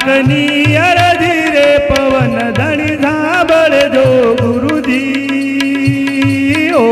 झांकनी अरजी रे पवन धनी साबड़ जो गुरुजी ओ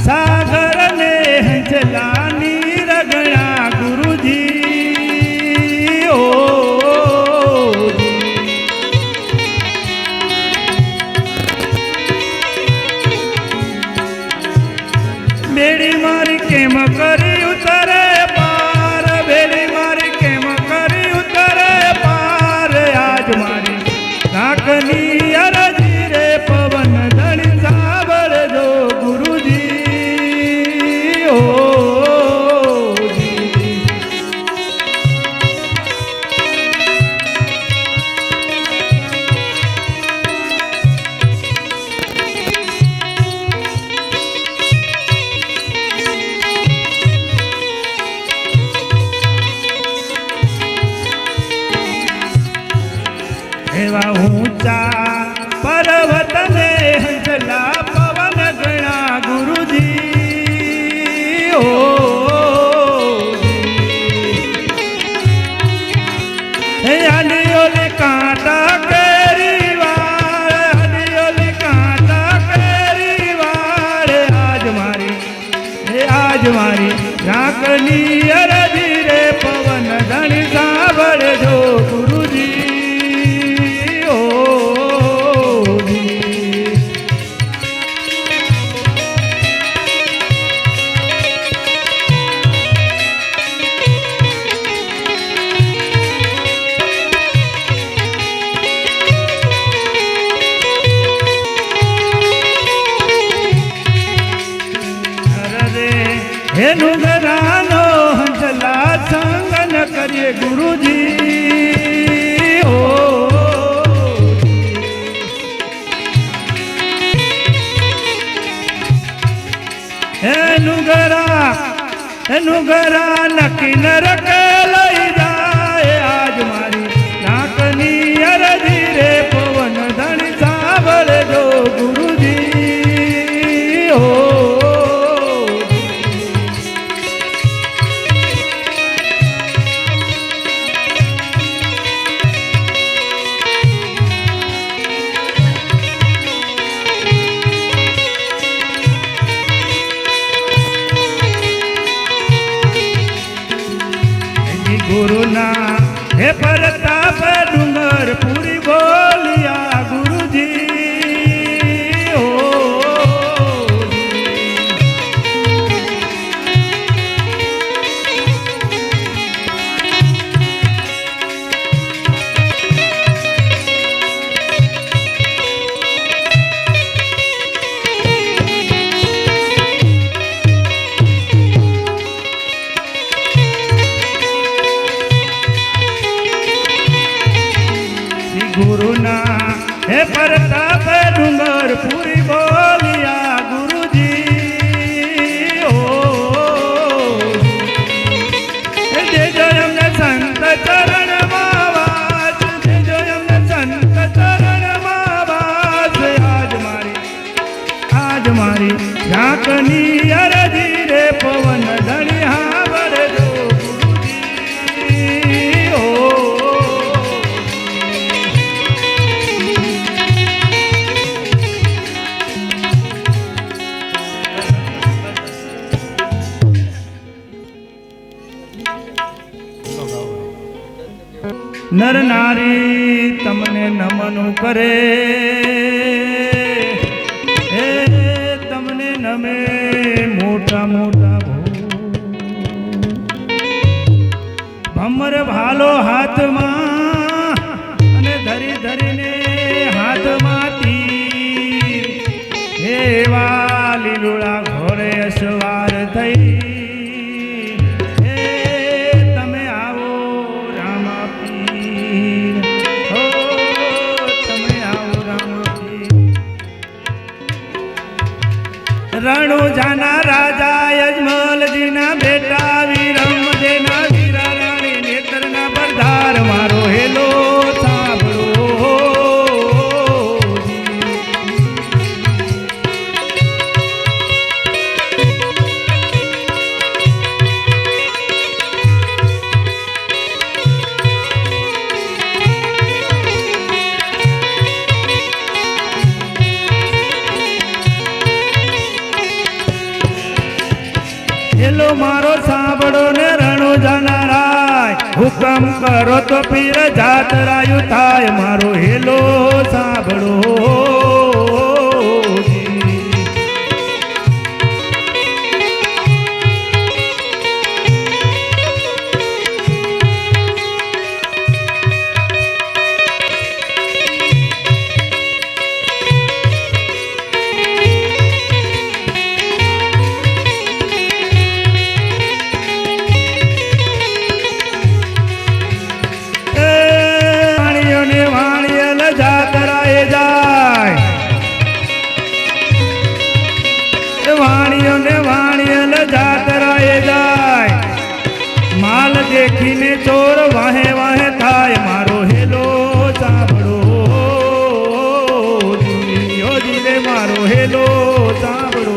सागर ने हंसलानी रगड़ा गुरुजी ओ बेड़ी मारी केम करी उतरे पार बेड़ी मारी केम करी उतरे पार आज मारी काकनी अरजी रे पवन धनी साबड़ जो गुरुजी एवा ऊंचा पर्वत ने हंसला पवन गणा गुरुजी ओ हलियोले कांटा केरी वार हलियोले कांटा केरी वार आज मारी झांकनी अरजी रे पवन धनी साबड़ जो गुरुजी हेनु घरानो हंसला संग न करिए गुरुजी ओ हेनु घरा नकी न रखे लई जाए आज मारी झांकनी अरजी रे पवन धनी साबड़ जो गुरुजी ओ गुरुना हे प्रताप डूंगर पूरी बोलिया गुरुजी ओ गुरुना हे प्रताप डूंगर पूरी बोलिया गुरुजी ओ जे जो हमने संत चरण मावास जे जो हमने संत चरण मावास आज मारी झांकनी अरजी रे पवन धनी साबड़ जो नर नारी तमने नमनु करे हे तमने नमे मोटा मोटा भमर भालो हाथ में धरी धरी ने हाथ माती हे वाली लूड़ा घोड़े सवार थई हे तमे आवो रामा पी કામ કરો તો પીર જાતરાયું થાય મારો હેલો સાંભળો देखीने चोर वाहे वाहे थाय मारो हेलो सांभळो ओ जी रे मारो हेलो सांभळो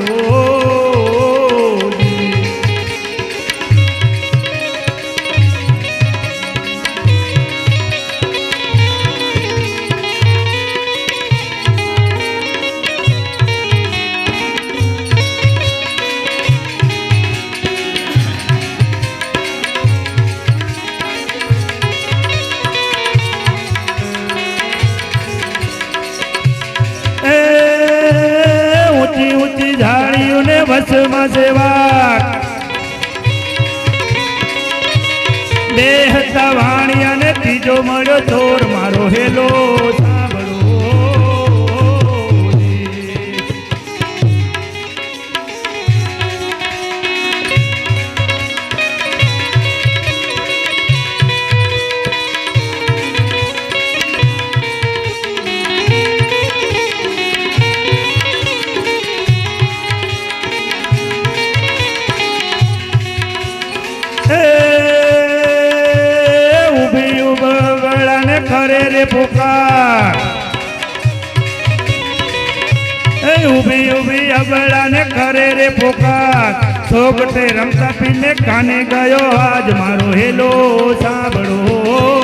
વસમાં સેવા બે હતા વાણી અને ત્રીજો મળ્યો ચોર મારો હેલો સાંભળો ખરે રે પુકાર ઉભી ઉભી અબળા ને ખરે રે પુકાર સોગટે રમતા પીને કાને ગયો આજ મારો હેલો સાંભળો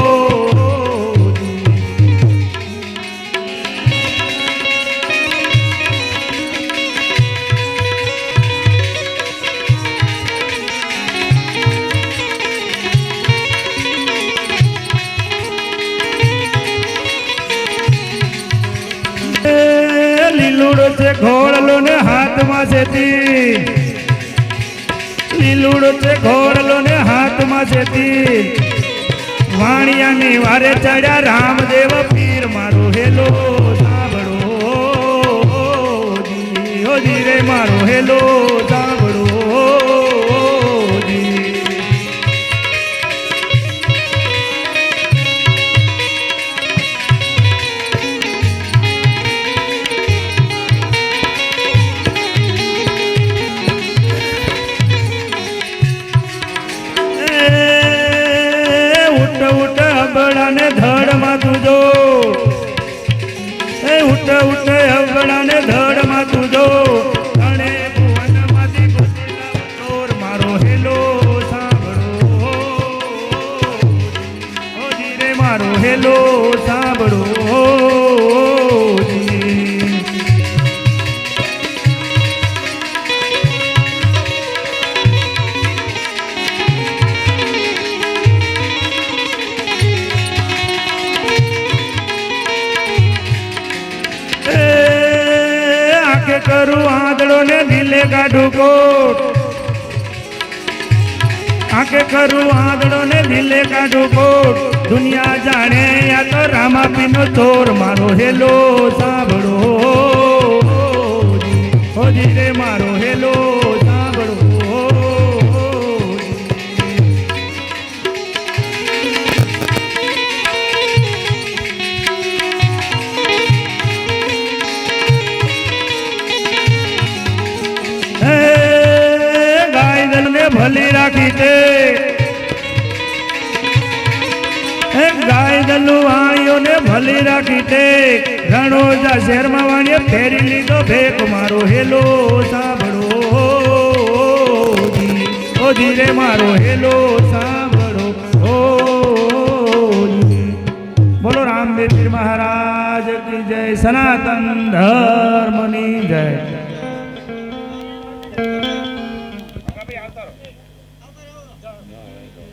લીલુડો છે ઘોડલો ને હાથમાં છે તીર લીલુડો છે ઘોડલો ને હાથમાં છે તીર વાણિયાની વારે ચડ્યા રામદેવ પીર મારો હેલો સાંભળો ઓ જી રે મારો હેલો સાંભળો ઉઠ અબળા ને ધડ માં તુજો ઉઠ ઉઠ અબળા ને ધડ માં તુજો તણે ભુવન માંથી ઘૂસેલા ચોર મારો હેલો સાંભળો ઓ જી રે મારો હેલો સાંભળો કરું આંધળો ને દિલે કાઢું કોટ આંખે કરું આંધળો ને દિલે કાઢું કોટ દુનિયા જાણે આ તો રામાપીનો ચોર મારો હેલો સાંભળો ઓ જી રે મારો હેલો સાંભળો ભલી રાખી તે ગાય દલુ વાણીઓ ને ભલી રાખી તે રણોજા શહેરમાં વાણીએ ફેરી લીધો ભેક મારો હેલો સાંભળો ઓ જી રે મારો હેલો સાંભળો ઓ બોલો રામદેવ મહારાજ કી જય સનાતન ધર્મની જય